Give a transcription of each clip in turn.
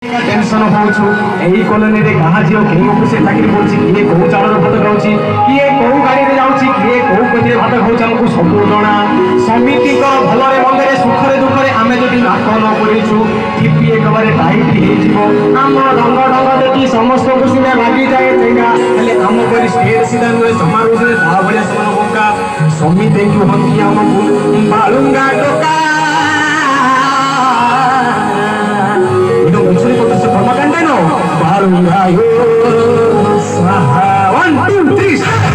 Tension होछु एही colony रे कहा जियो केही ऑफिस से चाकरी करछि किए को चालर भात खाउछि किए को गाड़ी रे जाउछि किए को कोथिरे भात खाउछि हमकु सब जणा समिति को भलरे मंदरे सुखरे दुखरे आमे जदि नाक न करिछु टीपी एकबारे टाइट हे जिवो आम रंग रंग देखि समस्त को सिना लागि जाए तेगा हेले आम परि स्टेज सिना नुए समारोह रे धा भलिया समान बोका समिति को हंती हमकु बालुंगा टोका Barungayo Swaha 1, 2, 3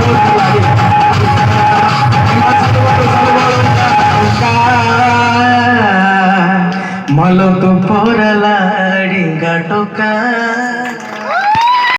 Thank you. ମାଲ ତୁ ପରଲା ଡିଙ୍ଗା ଟୋକା